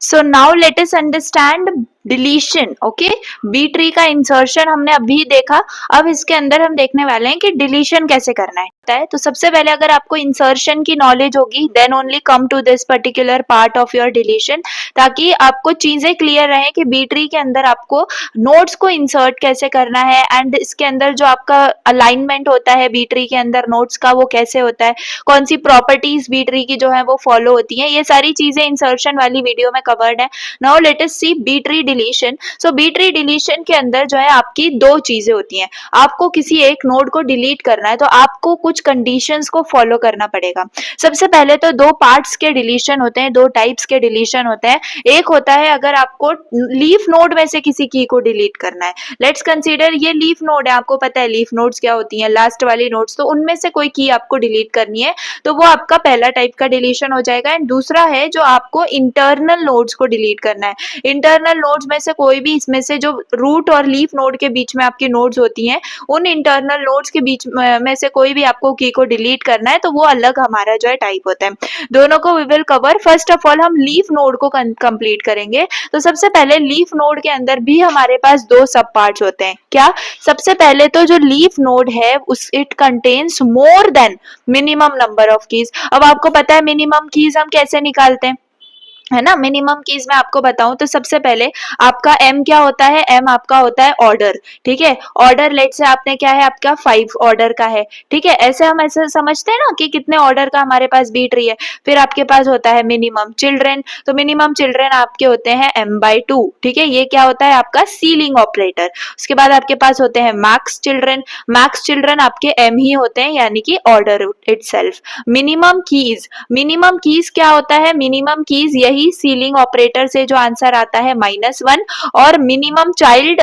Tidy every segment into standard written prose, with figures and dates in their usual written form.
सो now let us understand deletion. Okay, B tree का insertion हमने अभी देखा. अब इसके अंदर हम देखने वाले हैं कि डिलीशन कैसे करना है. तो सबसे पहले अगर आपको इंसर्शन की नॉलेज होगी then only come to this particular part of your deletion, ताकि आपको चीजें क्लियर रहे कि बी ट्री के अंदर आपको नोड्स को इंसर्ट कैसे करना है एंड इसके अंदर जो आपका अलाइनमेंट होता है बी ट्री के अंदर नोड्स का वो कैसे होता है, कौन सी प्रॉपर्टीज बी ट्री की जो है वो फॉलो होती है. ये सारी चीजें इंसर्शन वाली वीडियो में कवर्ड है. Now let us see B tree deletion. So B tree deletion के अंदर जो है आपकी दो चीजें होती हैं. आपको किसी एक नोड को डिलीट करना है तो आपको कुछ कंडीशंस को फॉलो करना पड़ेगा. सबसे पहले तो दो पार्ट्स के डिलीशन होते हैं, दो टाइप्स के डिलीशन होते हैं. एक होता है अगर आपको लीफ नोड में से किसी की को डिलीट करना है. लेट्स कंसीडर ये लीफ नोड है, आपको पता है लीफ नोड्स क्या होती हैं, लास्ट वाली नोड्स. तो उनमें से कोई की आपको डिलीट करनी है तो वो आपका पहला टाइप का डिलीशन हो जाएगा. एंड दूसरा है जो आपको इंटरनल नोड्स को डिलीट करना है. इंटरनल नोड्स में से कोई भी इसमें से जो रूट और लीफ नोड के बीच में आपकी नोड्स होती हैं उन इंटरनल नोड्स के बीच में से कोई भी आपको की को डिलीट करना है तो वो अलग हमारा जो है टाइप होता है. दोनों को we will cover. First of all हम लीफ नोड को कंप्लीट करेंगे. तो सबसे पहले लीफ नोड के अंदर भी हमारे पास दो सब पार्ट्स होते हैं. क्या? सबसे पहले तो जो लीफ नोड है उस it contains more than minimum number of keys. अब आपको पता है मिनिमम कीज हम कैसे निकालते हैं, है ना. मिनिमम कीज मैं आपको बताऊं तो सबसे पहले आपका m क्या होता है, m आपका होता है ऑर्डर. ठीक है, ऑर्डर लेट से आपने क्या है आपका 5 ऑर्डर का है. ठीक है, ऐसे हम ऐसे समझते हैं ना कि कितने ऑर्डर का हमारे पास बी ट्री है. फिर आपके पास होता है मिनिमम चिल्ड्रेन. तो मिनिमम चिल्ड्रेन आपके होते हैं m/2. ठीक है, ये क्या होता है आपका सीलिंग ऑपरेटर. उसके बाद आपके पास होते हैं मैक्स चिल्ड्रेन. मैक्स चिल्ड्रेन आपके m ही होते हैं यानी कि order itself. Minimum keys, minimum keys क्या होता है, मिनिमम कीज यही सीलिंग ऑपरेटर से जो आंसर आता है -1. और मिनिमम चाइल्ड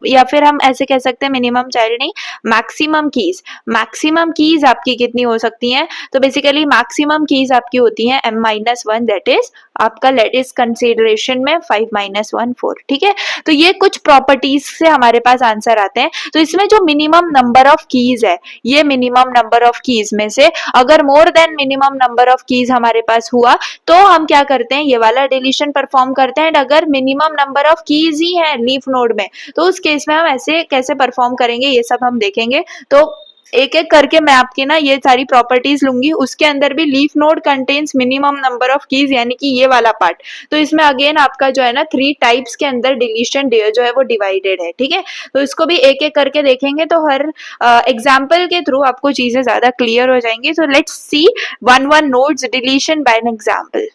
या फिर हम ऐसे कह सकते हैं मिनिमम चाइल्ड नहीं, मैक्सिमम कीज. मैक्सिमम कीज आपकी कितनी हो सकती हैं, तो बेसिकली मैक्सिमम कीज आपकी होती हैं m-1. दैट इज आपका लेटेस्ट कंसीडरेशन में 5 - 1 4. ठीक है, तो ये कुछ प्रॉपर्टीज से हमारे पास आंसर आते हैं. तो इसमें जो मिनिमम नंबर ऑफ कीज है, ये मिनिमम नंबर ऑफ कीज में से अगर more than minimum number of keys हमारे पास हुआ तो हम क्या करते हैं, ये वाला डिलीशन परफॉर्म करते हैं. अगर मिनिमम नंबर ऑफ कीज ही है लीफ नोड में तो उस केस में हम ऐसे कैसे परफॉर्म करेंगे ये सब हम देखेंगे. तो एक एक करके मैं आपके ना ये सारी प्रॉपर्टीज लूंगी. उसके अंदर भी leaf node contains minimum number of keys यानी कि ये वाला पार्ट. तो इसमें अगेन आपका जो है ना 3 टाइप्स के अंदर डिलीशन जो है वो डिवाइडेड है. ठीक है, तो इसको भी एक एक करके देखेंगे तो हर एग्जाम्पल के थ्रू आपको चीजें ज्यादा क्लियर हो जाएंगी. So let's see one nodes deletion by an example.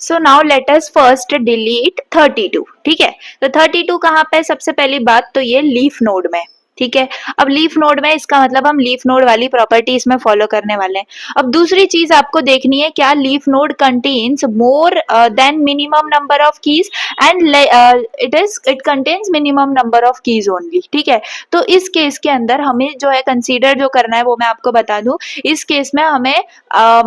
So now let us first delete 32. ठीक है, तो 32 कहाँ पे, सबसे पहली बात तो ये लीफ नोड में. ठीक है, अब लीफ नोड में इसका मतलब हम लीफ नोड वाली प्रॉपर्टी इसमें फॉलो करने वाले हैं. अब दूसरी चीज आपको देखनी है, क्या leaf node contains more than minimum number of keys and it contains minimum number of keys only. ठीक है, तो इस केस के अंदर हमें जो है कंसीडर जो करना है वो मैं आपको बता दूं. इस केस में हमें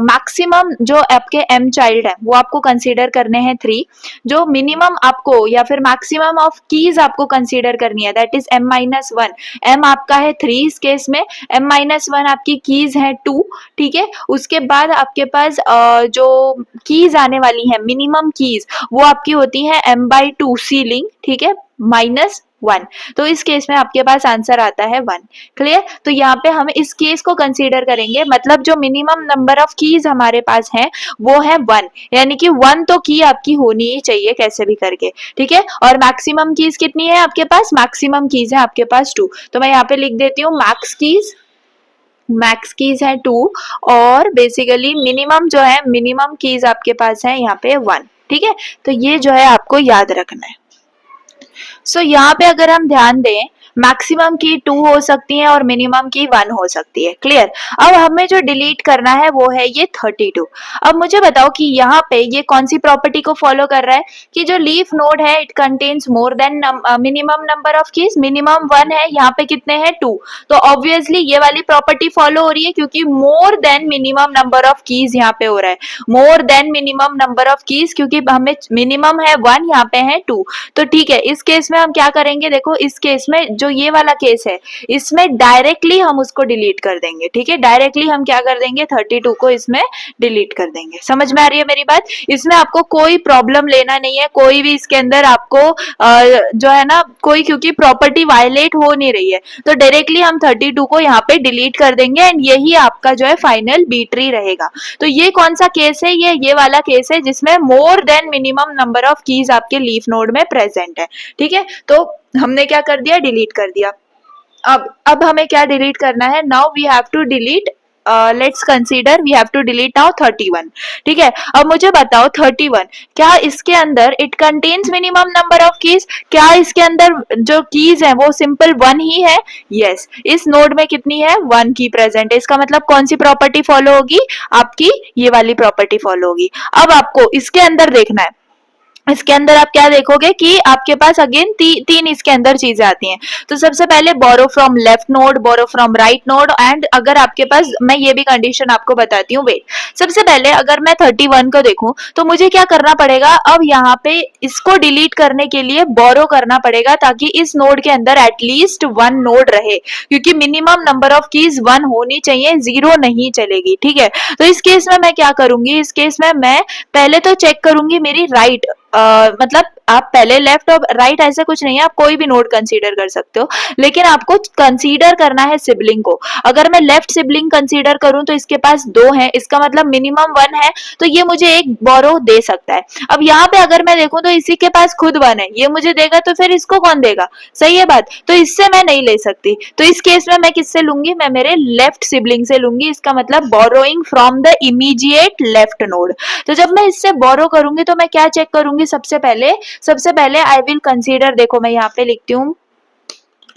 मैक्सिमम जो आपके m चाइल्ड है वो आपको कंसीडर करने हैं 3. जो मिनिमम आपको या फिर मैक्सिमम ऑफ कीज आपको कंसीडर करनी है दैट इज m-1. m आपका है 3 इस केस में, m-1 आपकी कीज है 2. ठीक है, उसके बाद आपके पास जो कीज आने वाली है मिनिमम कीज वो आपकी होती है m/2 सीलिंग. ठीक है, -1. तो इस केस में आपके पास आंसर आता है 1. क्लियर, तो यहाँ पे हम इस केस को कंसीडर करेंगे. मतलब जो मिनिमम नंबर ऑफ कीज हमारे पास है वो है 1, यानी कि 1 तो की आपकी होनी ही चाहिए कैसे भी करके. ठीक है, और मैक्सिमम कीज कितनी है आपके पास, मैक्सिमम कीज है आपके पास 2. तो मैं यहाँ पे लिख देती हूँ मैक्स कीज है 2 और बेसिकली मिनिमम जो है मिनिमम कीज आपके पास है यहाँ पे 1. ठीक है, तो ये जो है आपको याद रखना है. सो यहाँ पे अगर हम ध्यान दें मैक्सिमम की 2 हो सकती है और मिनिमम की 1 हो सकती है. क्लियर, अब हमें जो डिलीट करना है वो है ये 32. अब मुझे बताओ कि यहाँ पे ये कौन सी प्रॉपर्टी को फॉलो कर रहा है कि जो लीफ नोड है it contains more than minimum number of keys. Minimum 1 है, यहाँ पे कितने हैं 2. तो ऑब्वियसली ये वाली प्रॉपर्टी फॉलो हो रही है क्योंकि more than minimum number of keys यहाँ पे हो रहा है. More than minimum number of keys क्योंकि हमें मिनिमम है 1, यहाँ पे है 2. तो ठीक है, इस केस में हम क्या करेंगे, देखो इस केस में जो ये वाला केस है इसमें डायरेक्टली हम उसको डिलीट कर देंगे, ठीक है। डायरेक्टली हम क्या कर देंगे 32 को इसमें डिलीट कर देंगे। समझ में आ रही है मेरी बात? इसमें आपको कोई प्रॉब्लम लेना नहीं है, कोई भी इसके अंदर आपको जो है ना कोई, क्योंकि प्रॉपर्टी वायलेट हो नहीं रही है, तो डायरेक्टली हम 32 को यहाँ पे डिलीट कर देंगे एंड यही आपका जो है फाइनल बी ट्री रहेगा। तो ये कौन सा केस है? ये वाला केस है जिसमें more than minimum number of keys आपके लीफ नोड में प्रेजेंट है, ठीक है। तो हमने क्या कर दिया, डिलीट कर दिया। अब हमें क्या डिलीट करना है? Now we have to delete, let's consider we have to delete now 31, ठीक है। अब मुझे बताओ 31 क्या इसके अंदर it contains minimum number of keys? क्या इसके अंदर जो कीज है वो सिंपल 1 ही है? यस, इस नोड में कितनी है? 1 की प्रेजेंट है। इसका मतलब कौन सी प्रॉपर्टी फॉलो होगी? आपकी ये वाली प्रॉपर्टी फॉलो होगी। अब आपको इसके अंदर देखना है, इसके अंदर आप क्या देखोगे कि आपके पास अगेन तीन इसके अंदर चीजें आती हैं। तो सबसे पहले borrow from left node, borrow from right node, and अगर आपके पास, मैं ये भी कंडीशन आपको बताती हूँ, वेट। सबसे पहले अगर मैं 31 को देखूं तो मुझे क्या करना पड़ेगा? अब यहाँ पे इसको डिलीट करने के लिए बोरो करना पड़ेगा ताकि इस नोड के अंदर एटलीस्ट 1 नोड रहे, क्योंकि मिनिमम नंबर ऑफ कीज 1 होनी चाहिए, 0 नहीं चलेगी, ठीक है। तो इस केस में मैं क्या करूंगी? इस केस में मैं पहले तो चेक करूंगी मेरी राइट, मतलब आप पहले लेफ्ट और राइट ऐसे कुछ नहीं है, आप कोई भी नोड कंसीडर कर सकते हो, लेकिन आपको कंसीडर करना है सिबलिंग को। अगर मैं लेफ्ट सिबलिंग कंसीडर करूं तो इसके पास 2 है, इसका मतलब मिनिमम 1 है, तो ये मुझे एक बोरो दे सकता है। अब यहाँ पे अगर मैं देखूं तो इसी के पास खुद 1 है, ये मुझे देगा, तो फिर इसको कौन देगा? सही है बात। तो इससे मैं नहीं ले सकती, तो इस केस में मैं किससे लूंगी? मैं मेरे लेफ्ट सिबलिंग से लूंगी। इसका मतलब borrowing from the immediate left node. तो जब मैं इससे बोरो करूंगी तो मैं क्या चेक करूंगी? सबसे पहले आई विल कंसीडर, देखो मैं यहाँ पे लिखती हूँ,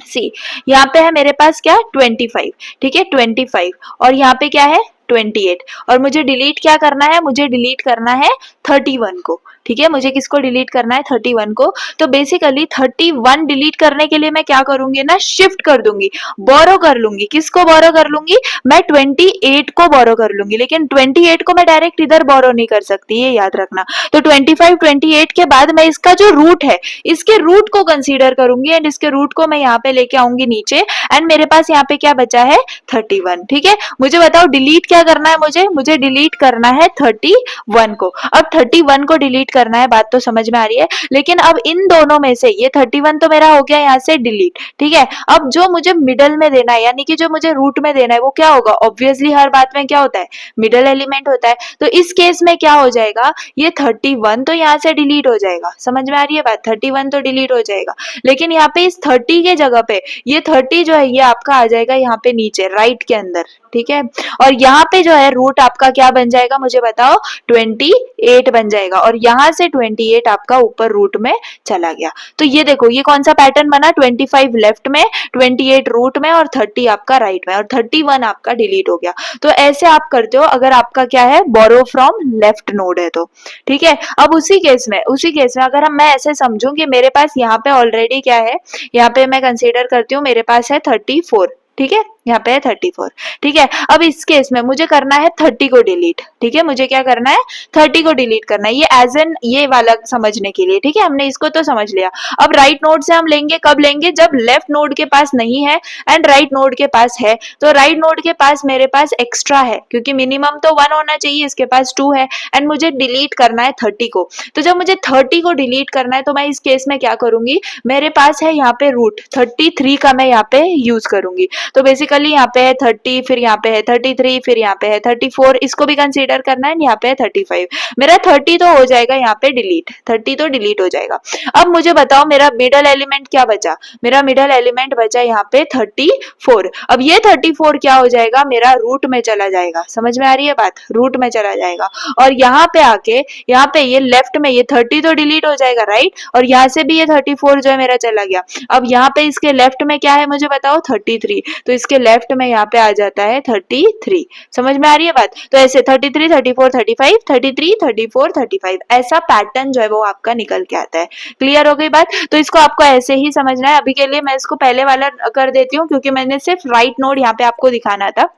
सी यहाँ पे है मेरे पास क्या? 25, ठीक है, 25, और यहाँ पे क्या है? 28, और मुझे डिलीट क्या करना है? मुझे डिलीट करना है 31 को, ठीक है। मुझे किसको डिलीट करना है? 31 को। तो बेसिकली 31 डिलीट करने के लिए मैं क्या करूंगी ना, शिफ्ट कर दूंगी, बोरो कर लूंगी। किसको बोरो कर लूंगी? मैं 28 को बोरो कर लूंगी, लेकिन 28 को मैं डायरेक्ट इधर बोरो नहीं कर सकती, ये याद रखना। तो 25 28 के बाद मैं इसका जो रूट है, इसके रूट को कंसीडर करूंगी एंड इसके रूट को मैं यहाँ पे लेके आऊंगी नीचे, एंड मेरे पास यहाँ पे क्या बचा है? 31, ठीक है। मुझे बताओ डिलीट क्या करना है? मुझे डिलीट करना है 31 को। अब 31 को डिलीट करना है, बात तो समझ में आ रही है। लेकिन अब इन दोनों में से ये 31 तो मेरा हो गया यहाँ से डिलीट, ठीक है। अब जो मुझे मिडल में देना है, यानी कि जो मुझे रूट में देना है, वो क्या होगा? ऑब्वियसली हर बात में क्या होता है? मिडल एलिमेंट होता है। तो इस केस में क्या हो जाएगा? ये 31 तो यहाँ से डिलीट हो जाएगा। समझ में आ रही है बात? 31 तो डिलीट हो जाएगा, लेकिन यहाँ पे इस 30 के जगह पे ये 30 जो है ये आपका आ जाएगा यहाँ पे नीचे राइट के अंदर, ठीक है। और यहाँ पे जो है रूट आपका क्या बन जाएगा? मुझे बताओ, 28 बन जाएगा, और यहाँ से 28 आपका ऊपर रूट में चला गया। तो ये देखो, ये कौन सा पैटर्न बना? 25 लेफ्ट में, 28 रूट में, और 30 आपका राइट में, और 31 आपका डिलीट हो गया। तो ऐसे आप करते हो अगर आपका क्या है? बोरो फ्रॉम लेफ्ट नोड है तो, ठीक है। अब उसी केस में अगर मैं ऐसे समझूं कि मेरे पास यहाँ पे ऑलरेडी क्या है, यहाँ पे मैं कंसीडर करती हूँ मेरे पास है 34, ठीक है, यहाँ पे है 34, ठीक है। अब इस केस में मुझे करना है 30 को डिलीट, ठीक है। मुझे क्या करना है? 30 को डिलीट करना है, ये एज एन ये वाला समझने के लिए, ठीक है। हमने इसको तो समझ लिया। अब राइट नोड से हम लेंगे, कब लेंगे? जब लेफ्ट नोड के पास नहीं है एंड राइट नोड के पास है। तो राइट नोड के पास मेरे पास एक्स्ट्रा है, क्योंकि मिनिमम तो 1 होना चाहिए, इसके पास 2 है, एंड मुझे डिलीट करना है 30 को। तो जब मुझे 30 को डिलीट करना है तो मैं इस केस में क्या करूंगी? मेरे पास है यहाँ पे रूट 33 का, मैं यहाँ पे यूज करूंगी। तो बेसिकली यहाँ पे है 30, फिर यहाँ पे है 33, फिर यहाँ पे है 34, इसको भी कंसीडर करना है, यहाँ पे है 35। मेरा 30 तो हो जाएगा यहाँ पे डिलीट, 30 तो डिलीट हो जाएगा। अब मुझे बताओ मेरा मिडल एलिमेंट क्या बचा? मेरा मिडल एलिमेंट बचा यहाँ पे 34। अब ये 34 क्या हो जाएगा? मेरा रूट में चला जाएगा। समझ में आ रही है बात? रूट में चला जाएगा, और यहाँ पे आके यहाँ पे ये लेफ्ट में ये 30 तो डिलीट हो जाएगा, राइट, और यहाँ से भी ये 34 जो है मेरा चला गया। अब यहाँ पे इसके लेफ्ट में क्या है मुझे बताओ? 33, तो इसके लेफ्ट में यहाँ पे आ जाता है 33। समझ में आ रही है बात? तो ऐसे 33 34 35 33 34 35 ऐसा पैटर्न जो है वो आपका निकल के आता है। क्लियर हो गई बात? तो इसको आपको ऐसे ही समझना है। अभी के लिए मैं इसको पहले वाला कर देती हूँ, क्योंकि मैंने सिर्फ राइट नोड यहाँ पे आपको दिखाना था।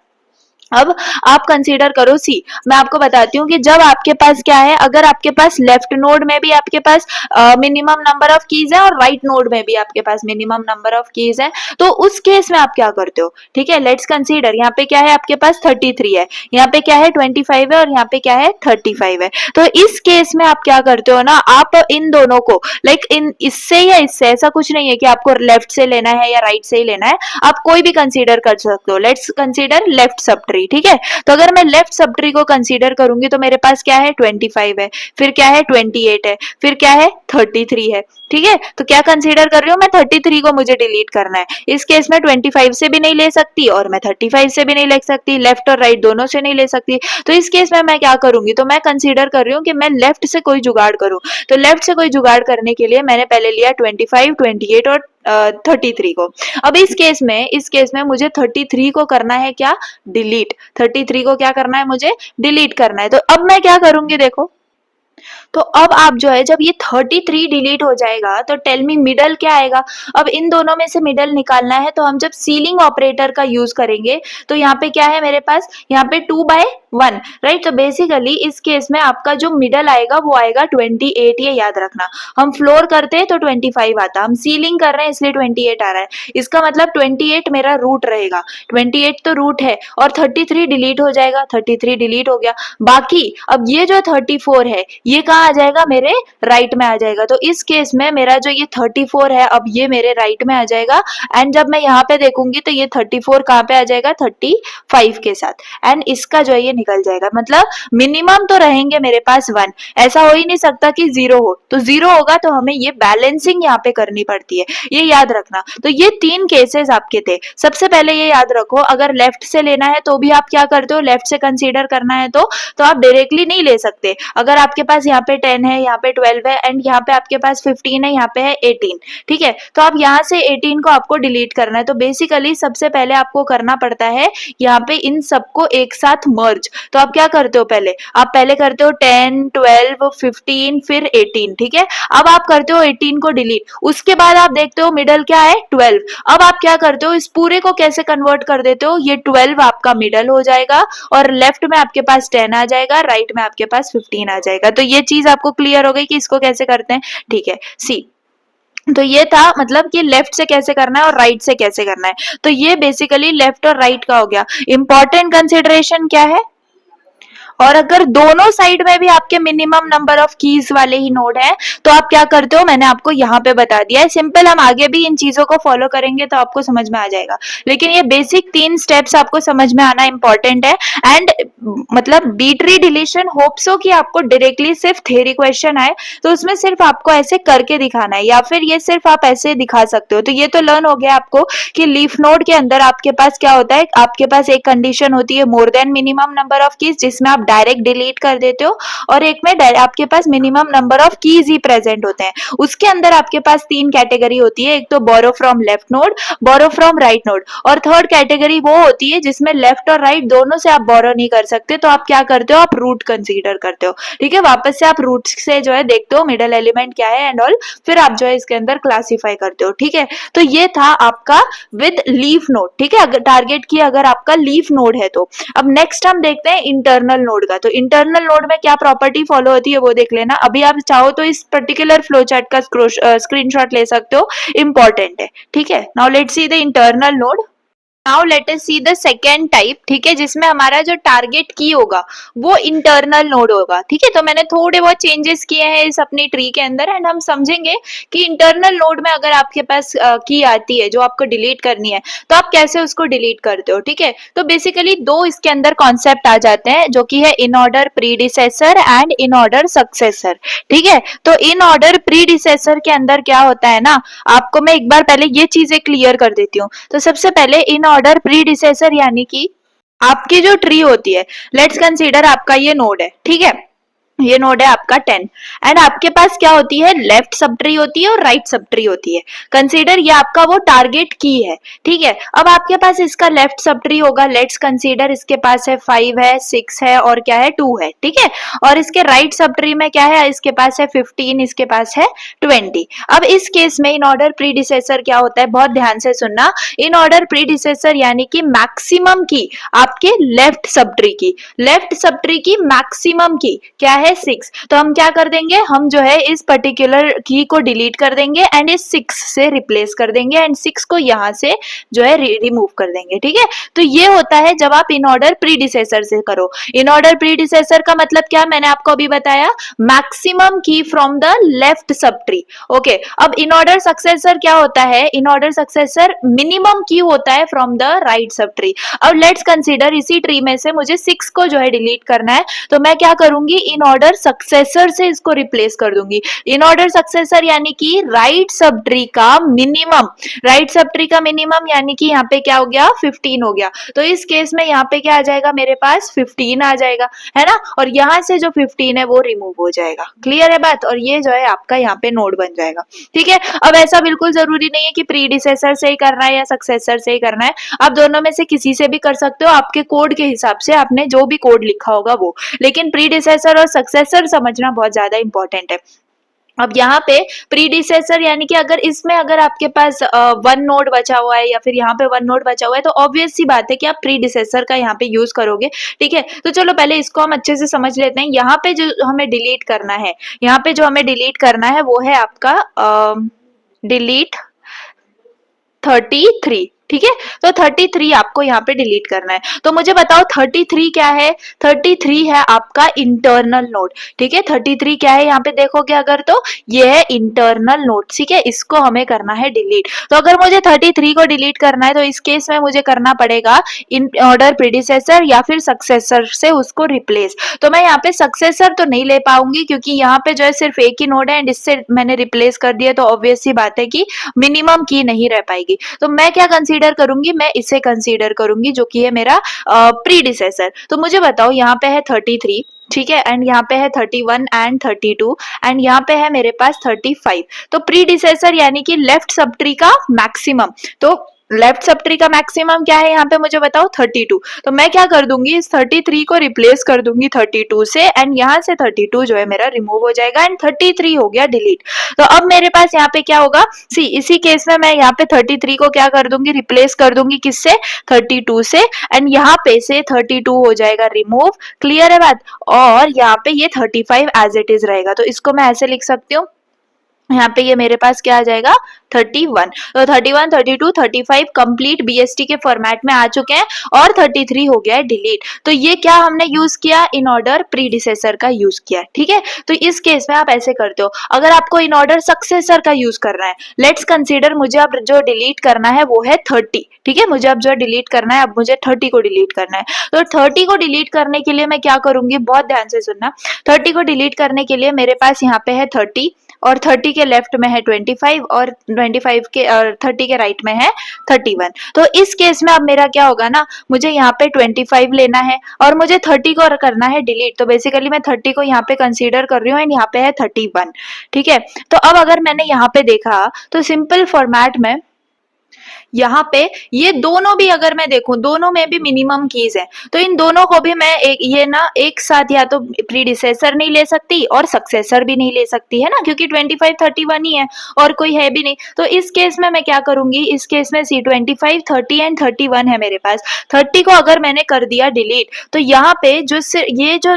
अब आप कंसीडर करो सी, मैं आपको बताती हूँ कि जब आपके पास क्या है, अगर आपके पास लेफ्ट नोड में भी आपके पास मिनिमम नंबर ऑफ कीज है और राइट नोड में भी आपके पास मिनिमम नंबर ऑफ कीज है, तो उस केस में आप क्या करते हो? ठीक है, लेट्स कंसीडर यहाँ पे क्या है, आपके पास 33 है, यहाँ पे क्या है 25 है और यहाँ पे क्या है 35 है। तो इस केस में आप क्या करते हो ना, आप इन दोनों को लाइक इन इससे या इससे, ऐसा कुछ नहीं है कि आपको लेफ्ट से लेना है या राइट से ही लेना है, आप कोई भी कंसीडर कर सकते हो। Let's consider left sub tree, ठीक है। तो अगर मैं लेफ्ट सब ट्री को कंसीडर करूंगी तो मेरे पास क्या है 25 है, फिर क्या है 28 है, फिर क्या है 33 है, ठीक है। तो क्या कंसीडर कर रही हूँ मैं, 33 को मुझे डिलीट करना है। इस केस में 25 से भी नहीं ले सकती और मैं 35 से भी नहीं ले सकती, लेफ्ट और राइट दोनों से नहीं ले सकती। तो इस केस में मैं क्या करूंगी, तो मैं कंसीडर कर रही हूँ कि मैं लेफ्ट से कोई जुगाड़ करूं। तो लेफ्ट से कोई जुगाड़ करने के लिए मैंने पहले लिया 25, 28 और 33 को। अब इस केस में मुझे 33 को करना है क्या, डिलीट। 33 को क्या करना है, मुझे डिलीट करना है। तो अब मैं क्या करूंगी देखो, तो अब आप जो है जब ये 33 डिलीट हो जाएगा तो टेल मी मिडल क्या आएगा। अब इन दोनों में से मिडल निकालना है, तो हम जब सीलिंग ऑपरेटर का यूज करेंगे तो यहाँ पे क्या है मेरे पास, यहाँ पे 2/1, राइट। तो बेसिकली इस केस में आपका जो मिडल आएगा वो आएगा 28, ये याद रखना। हम फ्लोर करते हैं तो 25 आता, हम सीलिंग कर रहे हैं इसलिए 28 आ रहा है। इसका मतलब 28 मेरा रूट रहेगा, 28 तो रूट है और 33 डिलीट हो जाएगा, 33 डिलीट हो गया। बाकी अब ये जो 34 है ये कहाँ आ जाएगा, मेरे राइट में आ जाएगा। तो इस केस में मेरा जो ये 34 है अब ये मेरे राइट में आ जाएगा। एंड जब मैं यहाँ पे देखूंगी तो ये 34 कहाँ पे आ जाएगा, 35 के साथ। एंड इसका जो है ये निकल जाएगा, मतलब मिनिमम तो रहेंगे मेरे पास 1, ऐसा हो ही नहीं सकता कि 0 हो। तो 0 होगा तो हमें ये बैलेंसिंग यहाँ पे करनी पड़ती है, ये याद रखना। तो ये 3 केसेस आपके थे। सबसे पहले ये याद रखो, अगर लेफ्ट से लेना है तो भी आप क्या करते हो, लेफ्ट से कंसीडर करना है तो आप डायरेक्टली नहीं ले सकते। अगर आपके पास यहाँ पे 10 है, यहाँ पे 12 है एंड यहाँ पे आपके पास 15 है, यहाँ पे है 18, ठीक है। तो आप यहाँ से 18 को आपको डिलीट करना है। तो बेसिकली सबसे पहले आपको करना पड़ता है यहाँ पे इन सबको एक साथ मर्ज। तो आप क्या करते हो, आप पहले करते हो 10, 12, 15 फिर 18, ठीक है। अब आप करते हो 18 को डिलीट, उसके बाद आप देखते हो मिडल क्या है 12। अब आप क्या करते हो, इस पूरे को कैसे कन्वर्ट कर देते हो, ये 12 आपका मिडल हो जाएगा और लेफ्ट में आपके पास 10 आ जाएगा, राइट में आपके पास 15 आ जाएगा। तो ये चीज आपको क्लियर हो गई कि इसको कैसे करते हैं, ठीक है। सी, तो ये था मतलब कि लेफ्ट से कैसे करना है और राइट से कैसे करना है। तो ये बेसिकली लेफ्ट और राइट का हो गया। इंपॉर्टेंट कंसिडरेशन क्या है, और अगर दोनों साइड में भी आपके मिनिमम नंबर ऑफ कीज वाले ही नोड है तो आप क्या करते हो, मैंने आपको यहाँ पे बता दिया है। सिंपल, हम आगे भी इन चीजों को फॉलो करेंगे तो आपको समझ में आ जाएगा, लेकिन ये बेसिक 3 स्टेप्स आपको समझ में आना इंपॉर्टेंट है। एंड मतलब B tree deletion hope so कि आपको डायरेक्टली सिर्फ थ्योरी क्वेश्चन आए, तो उसमें सिर्फ आपको ऐसे करके दिखाना है या फिर ये सिर्फ आप ऐसे दिखा सकते हो। तो ये तो लर्न हो गया आपको कि लीफ नोड के अंदर आपके पास क्या होता है, आपके पास एक कंडीशन होती है more than minimum number of keys, जिसमें आप डायरेक्ट डिलीट कर देते हो, और एक में आपके पास मिनिमम नंबर ऑफ कीज ही प्रेजेंट होते हैं। उसके अंदर आपके पास 3 कैटेगरी होती है, एक तो borrow from left node, borrow from right node, और थर्ड कैटेगरी वो होती है जिसमें लेफ्ट और राइट दोनों से आप बोरो नहीं कर सकते। तो आप क्या करते हो, आप रूट कंसीडर करते हो, ठीक है। वापस से आप रूट से जो है देखते हो मिडल एलिमेंट क्या है एंड ऑल, फिर आप जो है इसके अंदर क्लासीफाई करते हो, ठीक है। तो ये था आपका विद लीफ नोड, ठीक है। अगर टारगेट की अगर आपका लीफ नोड है तो अब नेक्स्ट हम देखते हैं इंटरनल नोड का। तो इंटरनल नोड में क्या प्रॉपर्टी फॉलो होती है वो देख लेना। अभी आप चाहो तो इस पर्टिकुलर फ्लो चार्ट का स्क्रीनशॉट ले सकते हो, इंपॉर्टेंट है, ठीक है। Now let's see the internal node. Now let us see the second type, ठीक है, जिसमें हमारा जो टारगेट की होगा वो इंटरनल नोड होगा, ठीक है। तो मैंने थोड़े बहुत चेंजेस किए हैं इस अपनी ट्री के अंदर एंड हम समझेंगे कि इंटरनल नोड में अगर आपके पास की आती है जो आपको डिलीट करनी है तो आप कैसे उसको डिलीट करते हो, ठीक है। तो बेसिकली 2 इसके अंदर कॉन्सेप्ट आ जाते हैं जो कि है in order predecessor and in order successor, ठीक है। तो इन ऑर्डर प्रीडिसेसर के अंदर क्या होता है ना, आपको मैं एक बार पहले ये चीजें क्लियर कर देती हूँ। तो सबसे पहले इन ऑर्डर प्रीडिसेसर यानी कि आपकी जो ट्री होती है, लेट्स कंसीडर आपका ये नोड है, ठीक है। ये नोड है आपका 10 एंड आपके पास क्या होती है, लेफ्ट सब ट्री होती है और राइट सब ट्री होती है। कंसीडर ये आपका वो टारगेट की है, ठीक है। अब आपके पास इसका लेफ्ट सब ट्री होगा, लेट्स कंसीडर इसके पास है 5 है 6 है और क्या है 2 है, ठीक है। और इसके राइट सब ट्री में क्या है, इसके पास है 15, इसके पास है 20। अब इस केस में इन ऑर्डर प्रीडिसेसर क्या होता है, बहुत ध्यान से सुनना। इन ऑर्डर प्रीडिसेसर यानी कि मैक्सिमम की आपके लेफ्ट सब ट्री की, लेफ्ट सब ट्री की मैक्सिमम की क्या है 6। तो हम क्या कर देंगे, हम जो है इस पर्टिकुलर की को डिलीट कर देंगे एंड इस 6 से रिप्लेस कर देंगे एंड 6 को यहां से जो है रिमूव कर देंगे, ठीक है। तो ये होता है जब आप इन ऑर्डर प्रीडिसेसर से करो। इन ऑर्डर प्रीडिसेसर का मतलब क्या, मैंने आपको अभी बताया, मैक्सिमम की from the left sub tree. Okay, अब इन ऑर्डर सक्सेसर क्या होता है, इन ऑर्डर सक्सेसर मिनिमम की होता है from the right sub tree. अब लेट्स कंसीडर इसी ट्री में से मुझे 6 को जो है डिलीट करना है, तो मैं क्या करूंगी, इन ऑर्डर सक्सेसर से इसको रिप्लेस कर दूंगी। इन ऑर्डर सक्सेसर यानी कि राइट सब ट्री का मिनिमम, राइट सब ट्री का मिनिमम यानी कि यहाँ पे क्या हो गया 15 हो गया। तो इस केस में यहाँ पे क्या आ जाएगा, मेरे पास 15 आ जाएगा, है ना। और यहाँ से जो 15 है वो रिमूव हो जाएगा। क्लियर है बात, और ये जो है आपका यहाँ पे नोड बन जाएगा, ठीक है। अब ऐसा बिल्कुल जरूरी नहीं है कि प्रीडिसेसर से ही करना है या सक्सेसर से ही करना है, आप दोनों में से किसी से भी कर सकते हो, आपके कोड के हिसाब से, आपने जो भी कोड लिखा होगा वो। लेकिन प्रीडिसेसर और सक्सेसर समझना बहुत ज्यादा इंपॉर्टेंट है। अब यहाँ पे प्रीडिसेसर यानी कि अगर इसमें अगर आपके पास 1 नोड बचा हुआ है या फिर यहाँ पे 1 नोड बचा हुआ है, तो ऑब्वियस सी बात है कि आप प्रीडिसेसर का यहाँ पे यूज करोगे, ठीक है। तो चलो पहले इसको हम अच्छे से समझ लेते हैं। यहाँ पे जो हमें डिलीट करना है, यहाँ पे जो हमें डिलीट करना है वो है आपका डिलीट 33, ठीक है। तो 33 आपको यहाँ पे डिलीट करना है। तो मुझे बताओ 33 क्या है, 33 है आपका इंटरनल नोड, ठीक है। 33 क्या है, यहाँ पे देखोगे अगर तो ये है इंटरनल नोड, ठीक है। इसको हमें करना है डिलीट। तो अगर मुझे 33 को डिलीट करना है तो इस केस में मुझे करना पड़ेगा इन ऑर्डर प्रीडिसेसर या फिर सक्सेसर से उसको रिप्लेस। तो मैं यहाँ पे सक्सेसर तो नहीं ले पाऊंगी क्योंकि यहाँ पे जो है सिर्फ एक ही नोड है एंड इससे मैंने रिप्लेस कर दिया, तो ऑब्वियस सी बात है कि मिनिमम की नहीं रह पाएगी। तो मैं क्या कंसीडर करूंगी, मैं इसे कंसीडर करूंगी जो कि है मेरा प्रीडिसेसर। तो मुझे बताओ यहाँ पे है 33, ठीक है, एंड यहाँ पे है 31 एंड 32 एंड यहाँ पे है मेरे पास 35। तो प्रीडिसेसर यानी कि लेफ्ट सब ट्री का मैक्सिमम, तो लेफ्ट सब ट्री का मैक्सिमम क्या है यहाँ पे मुझे बताओ 32। तो मैं क्या कर दूंगी, इस 33 को रिप्लेस कर दूंगी 32 से एंड यहाँ से 32 जो है मेरा रिमूव हो जाएगा एंड 33 हो गया डिलीट। तो अब मेरे पास यहाँ पे क्या होगा, सी इसी केस में मैं यहाँ पे 33 को क्या कर दूंगी, रिप्लेस कर दूंगी किससे, 32 से एंड यहाँ पे से 32 हो जाएगा रिमूव। क्लियर है बात, और यहाँ पे ये 35 एज इट इज रहेगा। तो इसको मैं ऐसे लिख सकती हूँ, यहाँ पे ये मेरे पास क्या आ जाएगा 31। तो 31, 32, 35 कंप्लीट बीएसटी के फॉर्मेट में आ चुके हैं और 33 हो गया है डिलीट। तो ये क्या हमने यूज किया, इन ऑर्डर प्रीडिसेसर का यूज किया, ठीक है। तो इस केस में आप ऐसे करते हो। अगर आपको इन ऑर्डर सक्सेसर का यूज करना है, लेट्स कंसीडर मुझे अब जो डिलीट करना है वो है 30, ठीक है। मुझे अब जो डिलीट करना है, अब मुझे 30 को डिलीट करना है। तो 30 को डिलीट करने के लिए मैं क्या करूंगी, बहुत ध्यान से सुनना। 30 को डिलीट करने के लिए मेरे पास यहाँ पे है 30 और 30 के लेफ्ट में है 25 और 25 के और 30 के राइट में है 31। तो इस केस में अब मेरा क्या होगा ना, मुझे यहाँ पे 25 लेना है और मुझे 30 को करना है डिलीट। तो बेसिकली मैं 30 को यहाँ पे कंसीडर कर रही हूँ एंड यहाँ पे है 31, ठीक है। तो अब अगर मैंने यहाँ पे देखा तो सिंपल फॉर्मेट में यहाँ पे ये दोनों भी अगर मैं देखूं, दोनों में भी मिनिमम कीज है, तो इन दोनों को भी मैं एक ये ना एक साथ या तो प्रीडिसेसर नहीं ले सकती और सक्सेसर भी नहीं ले सकती, है ना, क्योंकि 25 31 ही है और कोई है भी नहीं। तो इस केस में मैं क्या करूंगी, इस केस में सी 25 30 एंड 31 है मेरे पास। 30 को अगर मैंने कर दिया डिलीट, तो यहाँ पे जो ये जो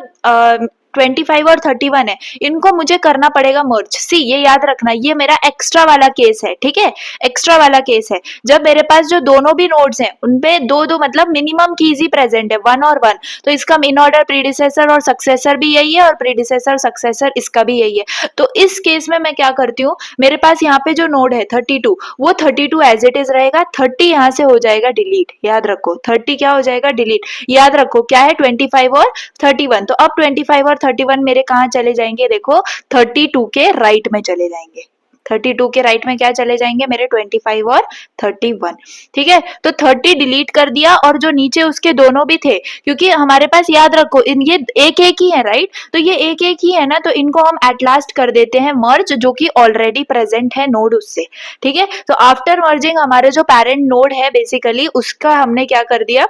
25 और 31 है, इनको मुझे करना पड़ेगा मर्ज। सी ये याद रखना, ये मेरा एक्स्ट्रा वाला केस है, ठीक है, एक्स्ट्रा वाला केस है। जब मेरे पास जो दोनों भी नोड्स हैं उनपे दो दो मतलब मिनिमम कीज ही प्रेजेंट है, 1 और 1, तो इसका इन ऑर्डर प्रीडिसेसर और सक्सेसर भी यही है और प्रीडिसेसर सक्सेसर इसका भी यही है। तो इस केस में मैं क्या करती हूँ, मेरे पास यहाँ पे जो नोड है 32, वो 32 एज इट इज रहेगा, 30 यहाँ से हो जाएगा डिलीट। याद रखो 30 क्या हो जाएगा डिलीट, याद रखो क्या है 25 और 31। तो अब 25 और 31 मेरे कहाँ चले जाएंगे, देखो 32 के राइट में चले जाएंगे, 32 के राइट में क्या चले जाएंगे मेरे 25 और 31, ठीक है। तो 30 डिलीट कर दिया और जो नीचे उसके दोनों भी थे, क्योंकि हमारे पास याद रखो ये एक एक ही है राइट, तो ये एक एक ही है ना, तो इनको हम एट लास्ट कर देते हैं मर्ज, जो कि ऑलरेडी प्रेजेंट है नोड उससे, ठीक है। तो आफ्टर मर्जिंग हमारे जो पेरेंट नोड है बेसिकली उसका हमने क्या कर दिया,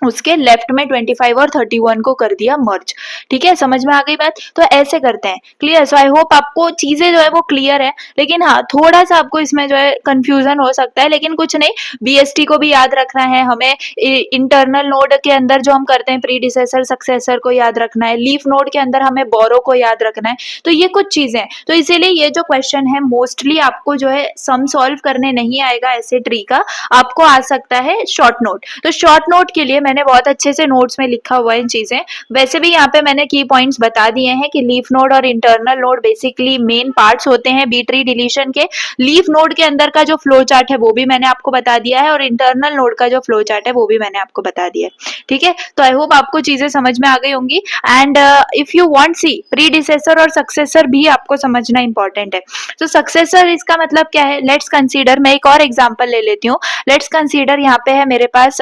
उसके लेफ्ट में 25 और 31 को कर दिया मर्ज, ठीक है। समझ में आ गई बात? तो ऐसे करते हैं, क्लियर। सो आई होप आपको चीजें जो है वो क्लियर है, लेकिन हाँ थोड़ा सा आपको इसमें जो है कंफ्यूजन हो सकता है, लेकिन कुछ नहीं, बीएसटी को भी याद रखना है हमें, इंटरनल नोड के अंदर जो हम करते हैं प्रीडिसेसर सक्सेसर को याद रखना है, लीफ नोड के अंदर हमें बोरो को याद रखना है, तो ये कुछ चीजें, तो इसीलिए ये जो क्वेश्चन है मोस्टली आपको जो है सम सॉल्व करने नहीं आएगा ऐसे ट्री का, आपको आ सकता है शॉर्ट नोट। तो शॉर्ट नोट के लिए मैंने बहुत अच्छे से नोट्स में लिखा हुआ है चीजें, वैसे भी यहाँ पे मैंने की पॉइंट्स बता दिए हैं कि लीफ नोड और internal node basically main parts होते हैं बी ट्री डिलीशन के। लीफ नोड के अंदर का जो फ्लो चार्ट है वो भी मैंने आपको बता दिया है, और इंटरनल नोड का जो फ्लो चार्ट है वो भी मैंने आपको बता दिया है, ठीक है। तो आई होप आपको चीजें समझ में आ गई होंगी, and if you want C predecessor और सक्सेसर भी आपको समझना इंपॉर्टेंट है। तो सक्सेसर इसका मतलब क्या है, लेट्स कंसीडर, मैं एक और एग्जांपल ले लेती हूँ। लेट्स कंसीडर यहाँ पे है मेरे पास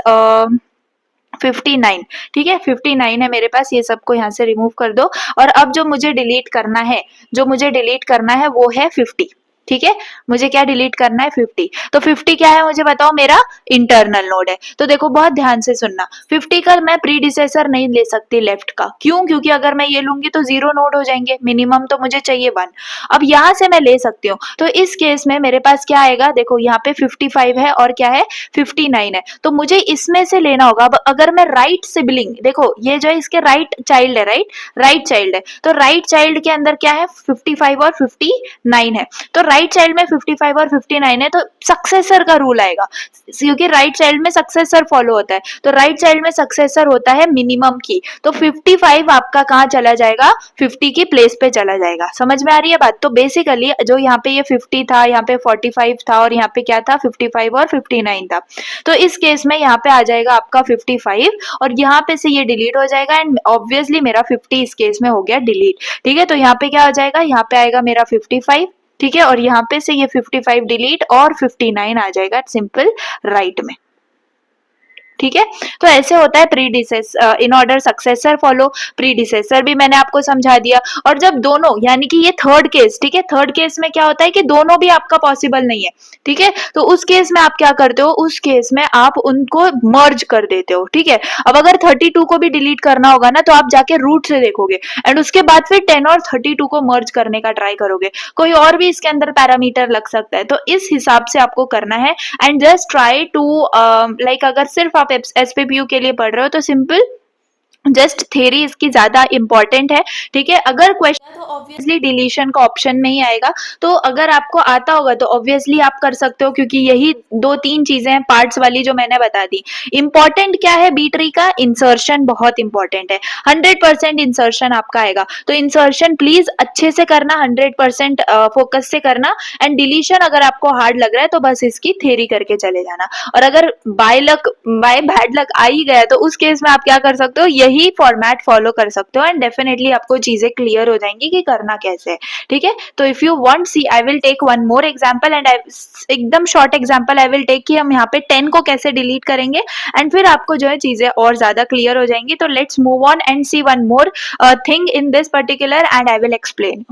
59, ठीक है, 59 है मेरे पास, ये सबको यहाँ से रिमूव कर दो, और अब जो मुझे डिलीट करना है, जो मुझे डिलीट करना है वो है 50, ठीक है। मुझे क्या डिलीट करना है 50, तो 50 क्या है मुझे बताओ, मेरा इंटरनल नोड है। तो देखो बहुत ध्यान से सुनना, 50 का मैं प्रीडिसेसर नहीं ले सकती लेफ्ट का, क्यों, क्योंकि अगर मैं ये लूंगी तो 0 नोड हो जाएंगे, मिनिमम तो मुझे चाहिए 1। अब यहाँ से मैं ले सकती हूँ, तो इस केस में मेरे पास क्या आएगा, देखो यहाँ पे 55 है और क्या है 59 है, तो मुझे इसमें से लेना होगा। अब अगर मैं राइट सिबलिंग, देखो ये जो है इसके राइट चाइल्ड है, राइट चाइल्ड है, तो राइट चाइल्ड के अंदर क्या है 55 और 59 है, तो राइट चाइल्ड में 55 और 59 है, तो सक्सेसर का रूल आएगा, क्योंकि राइट चाइल्ड में सक्सेसर फॉलो होता है, तो राइट चाइल्ड में सक्सेसर होता है मिनिमम की, तो 55 आपका कहाँ चला जाएगा, 50 की प्लेस पे चला जाएगा। समझ में आ रही है बात? तो बेसिकली जो यहाँ पे ये 50 था, यहाँ पे 45 था, और यहाँ पे क्या था 55 और 59 था, तो इस केस में यहाँ पे आ जाएगा आपका 55, और यहाँ पे से ये डिलीट हो जाएगा, एंड ऑब्वियसली मेरा 50 इस केस में हो गया डिलीट, ठीक है। तो यहाँ पे क्या हो जाएगा, यहाँ पे आएगा मेरा 55, ठीक है, और यहाँ पे से ये 55 डिलीट और 59 आ जाएगा सिंपल राइट में, ठीक है। तो ऐसे होता है predecessor, in order successor follow, predecessor भी मैंने आपको समझा दिया। और जब दोनों, यानी कि ये थर्ड केस, ठीक है, थर्ड केस में क्या होता है कि दोनों भी आपका पॉसिबल नहीं है, ठीक है, तो उस केस में आप क्या करते हो, उस केस में आप उनको मर्ज कर देते हो, ठीक है। अब अगर 32 को भी डिलीट करना होगा ना, तो आप जाके रूट से देखोगे, एंड उसके बाद फिर 10 और 32 को मर्ज करने का ट्राई करोगे, कोई और भी इसके अंदर पैरामीटर लग सकता है, तो इस हिसाब से आपको करना है। And just try to like, अगर सिर्फ आप एसपीपीयू के लिए पढ़ रहे हो तो सिंपल जस्ट थ्योरी इसकी ज्यादा इंपॉर्टेंट है, ठीक है। अगर क्वेश्चन तो ऑब्वियसली डिलीशन का ऑप्शन में ही आएगा, तो अगर आपको आता होगा तो ऑब्वियसली आप कर सकते हो, क्योंकि यही 2-3 चीजें हैं पार्ट्स वाली जो मैंने बता दी। इंपॉर्टेंट क्या है बी ट्री का, इंसर्शन बहुत इंपॉर्टेंट है, 100% इंसर्शन आपका आएगा, तो इंसर्शन प्लीज अच्छे से करना, 100% फोकस से करना। एंड डिलीशन अगर आपको हार्ड लग रहा है तो बस इसकी थ्योरी करके चले जाना, और अगर by luck, by bad luck आ ही गया तो उस केस में आप क्या कर सकते हो, यही फॉर्मेट फॉलो कर सकते हो, एंड डेफिनेटली आपको चीजें क्लियर हो जाएंगी कि करना कैसे है, ठीक है। तो if you want see, I will take one more example, and एकदम short example I will take कि हम यहाँ पे 10 को कैसे डिलीट करेंगे, एंड फिर आपको जो है चीजें और ज्यादा क्लियर हो जाएंगी। तो let's move on and see one more thing in this particular, and I will explain.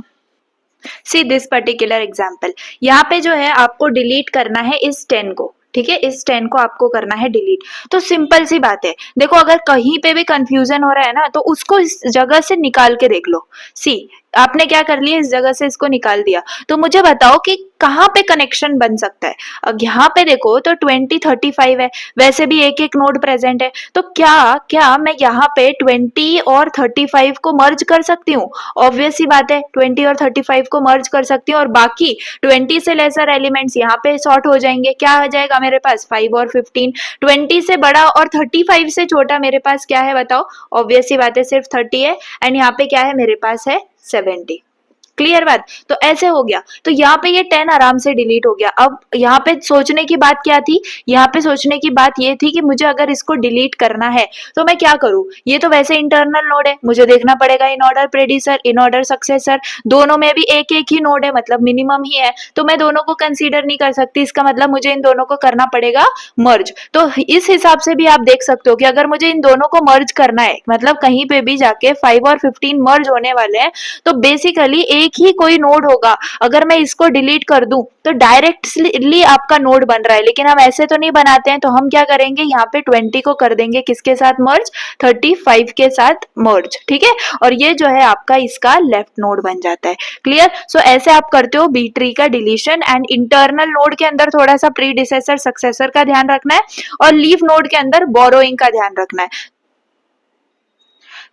See this particular example, यहाँ पे जो है आपको डिलीट करना है इस 10 को, ठीक है, इस 10 को आपको करना है डिलीट। तो सिंपल सी बात है, देखो अगर कहीं पे भी कंफ्यूजन हो रहा है ना, तो उसको इस जगह से निकाल के देख लो। सी आपने क्या कर लिया, इस जगह से इसको निकाल दिया, तो मुझे बताओ कि कहाँ पे कनेक्शन बन सकता है। अब यहाँ पे देखो तो 20 35 है, वैसे भी एक एक नोड प्रेजेंट है, तो क्या क्या मैं यहाँ पे 20 और 35 को मर्ज कर सकती हूँ? ऑब्वियस सी बात है, 20 और 35 को मर्ज कर सकती हूँ, और बाकी 20 से लेसर एलिमेंट्स यहाँ पे सॉर्ट हो जाएंगे। क्या आ जाएगा मेरे पास 5 और 15, 20 से बड़ा और 35 से छोटा मेरे पास क्या है बताओ? ऑब्वियस सी बात है सिर्फ 30 है, एंड यहाँ पे क्या है मेरे पास है 70, क्लियर बात। तो ऐसे हो गया, तो यहाँ पे ये 10 आराम से डिलीट हो गया। अब यहाँ पे सोचने की बात क्या थी, यहाँ पे सोचने की बात ये थी कि मुझे अगर इसको डिलीट करना है तो मैं क्या करूँ, ये तो वैसे इंटरनल नोड है, मुझे देखना पड़ेगा इन ऑर्डर प्रेडिसर, इन ऑर्डर सक्सेसर, दोनों में भी एक एक ही नोड है, मतलब मिनिमम ही है, तो मैं दोनों को कंसीडर नहीं कर सकती, इसका मतलब मुझे इन दोनों को करना पड़ेगा मर्ज। तो इस हिसाब से भी आप देख सकते हो कि अगर मुझे इन दोनों को मर्ज करना है, मतलब कहीं पे भी जाके 5 और 15 मर्ज होने वाले हैं, तो बेसिकली एक ही कोई नोड होगा। अगर मैं इसको डिलीट कर दूं तो डायरेक्टली आपका नोड बन रहा है, लेकिन हम ऐसे तो नहीं बनाते हैं, तो हम क्या करेंगे, यहाँ पे 20 को कर देंगे किसके साथ मर्ज, 35 के साथ मर्ज, ठीक है, और ये जो है आपका इसका लेफ्ट नोड बन जाता है। क्लियर। सो ऐसे आप करते हो बी ट्री का डिलीशन, एंड इंटरनल नोड के अंदर थोड़ा सा प्रीडिसेसर सक्सेसर का ध्यान रखना है, और लीफ नोड के अंदर बोरोइंग का ध्यान रखना है।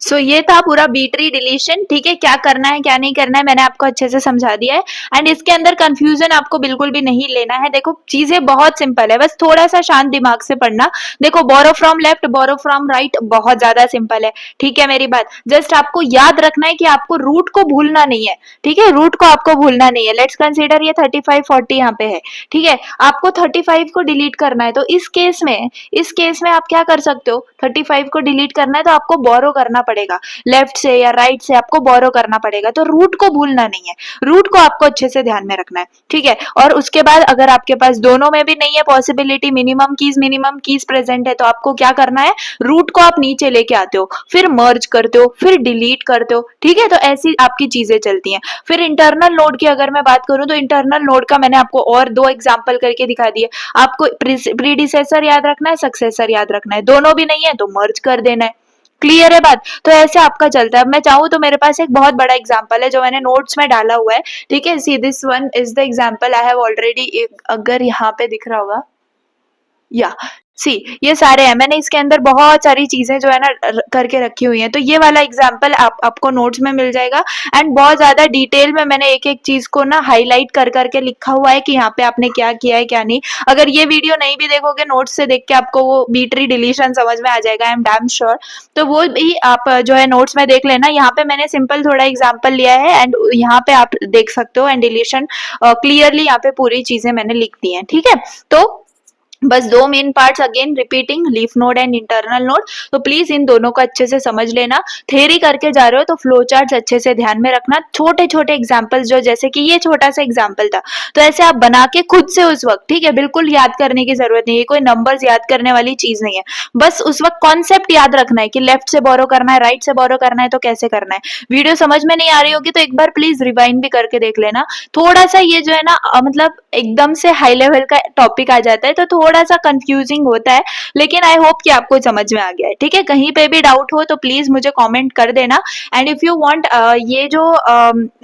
सो ये था पूरा बी ट्री डिलीशन, ठीक है, क्या करना है क्या नहीं करना है मैंने आपको अच्छे से समझा दिया है, एंड इसके अंदर कंफ्यूजन आपको बिल्कुल भी नहीं लेना है। देखो चीजें बहुत सिंपल है, बस थोड़ा सा शांत दिमाग से पढ़ना। देखो borrow from left, borrow from right बहुत ज्यादा सिंपल है, ठीक है मेरी बात, जस्ट आपको याद रखना है कि आपको रूट को भूलना नहीं है, ठीक है, रूट को आपको भूलना नहीं है। लेट्स कंसीडर ये 35 40 यहाँ पे है, ठीक है, आपको 35 को डिलीट करना है, तो इस केस में आप क्या कर सकते हो, 35 को डिलीट करना है तो आपको बोरो करना पड़ेगा, लेफ्ट से या राइट से आपको बोरो करना पड़ेगा, तो रूट को भूलना नहीं है, रूट को आपको अच्छे से ध्यान में रखना है, ठीक है। और उसके बाद अगर आपके पास दोनों में भी नहीं है पॉसिबिलिटी, मिनिमम कीज प्रेजेंट है, तो आपको क्या करना है, रूट को आप नीचे लेके आते हो, फिर मर्ज करते हो, फिर डिलीट करते हो, ठीक है, तो ऐसी आपकी चीजें चलती हैं। फिर इंटरनल नोड की अगर मैं बात करूं तो इंटरनल नोड का मैंने आपको और 2 एग्जांपल करके दिखा दिए। आपको प्रीडिसेसर याद रखना है, सक्सेसर याद रखना है, दोनों भी नहीं है तो मर्ज कर देना है। क्लियर है बात। तो ऐसे आपका चलता है। अब मैं चाहूँ तो मेरे पास एक बहुत बड़ा एग्जांपल है जो मैंने नोट्स में डाला हुआ है, ठीक है, see this one is the example I have already, अगर यहाँ पे दिख रहा होगा, या सी ये सारे हैं, मैंने इसके अंदर बहुत सारी चीजें जो है ना करके रखी हुई हैं, तो ये वाला एग्जाम्पल आपको नोट्स में मिल जाएगा, एंड बहुत ज्यादा डिटेल में मैंने एक एक चीज को ना हाईलाइट कर करके लिखा हुआ है कि यहाँ पे आपने क्या किया है क्या नहीं। अगर ये वीडियो नहीं भी देखोगे, नोट्स से देख के आपको वो बी ट्री डिलीशन समझ में आ जाएगा, आई एम डैम श्योर, तो वो भी आप जो है नोट्स में देख लेना। यहाँ पे मैंने सिंपल थोड़ा एग्जाम्पल लिया है, एंड यहाँ पे आप देख सकते हो, एंड डिलीशन क्लियरली यहाँ पे पूरी चीजें मैंने लिख दी है, ठीक है। तो बस 2 main parts again repeating, leaf node and internal node, तो प्लीज इन दोनों को अच्छे से समझ लेना। थ्योरी करके जा रहे हो तो फ्लो चार्ट्स अच्छे से ध्यान में रखना, छोटे छोटे एग्जांपल्स जो, जैसे कि ये छोटा सा एग्जांपल था, तो ऐसे आप बना के खुद से उस वक्त, ठीक है, बिल्कुल याद करने की जरूरत नहीं है, कोई नंबर्स याद करने वाली चीज नहीं है, बस उस वक्त कॉन्सेप्ट याद रखना है कि लेफ्ट से बोरो करना है, राइट से बोरो करना है, तो कैसे करना है। वीडियो समझ में नहीं आ रही होगी तो एक बार प्लीज रिवाइंड भी करके देख लेना। थोड़ा सा ये जो है ना मतलब एकदम से हाई लेवल का टॉपिक आ जाता है तो थोड़ा सा कंफ्यूजिंग होता है, लेकिन आई होप कि आपको समझ में आ गया है, ठीक है। कहीं पे भी डाउट हो तो प्लीज मुझे कमेंट कर देना, एंड इफ यू वांट ये जो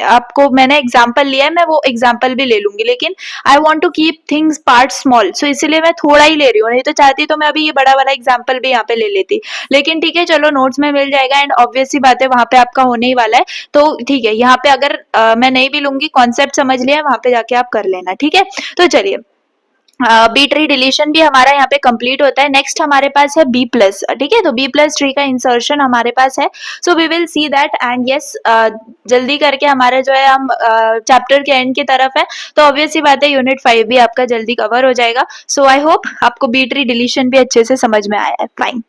आपको मैंने एग्जांपल लिया है मैं वो एग्जांपल भी ले लूंगी, लेकिन I want to keep things part small, so इसलिए मैं थोड़ा ही ले रही हूँ, नहीं तो चाहती तो मैं अभी ये बड़ा वाला एग्जांपल भी यहाँ पे ले लेती, लेकिन ठीक है चलो नोट्स में मिल जाएगा, एंड ऑब्वियस सी बात है वहां पे आपका होने ही वाला है, तो ठीक है, यहाँ पे अगर मैं नहीं भी लूंगी, कॉन्सेप्ट समझ लिया, वहां पे जाके आप कर लेना, ठीक है। तो चलिए बी ट्री डिलीशन भी हमारा यहाँ पे कंप्लीट होता है। नेक्स्ट हमारे पास है बी प्लस, ठीक है, तो बी प्लस ट्री का इंसर्शन हमारे पास है, so we will see that, and yes जल्दी करके हमारे जो है हम चैप्टर के एंड की तरफ है, तो ऑब्वियस सी बात है यूनिट 5 भी आपका जल्दी कवर हो जाएगा। सो आई होप आपको बी ट्री डिलीशन भी अच्छे से समझ में आया है। फाइन।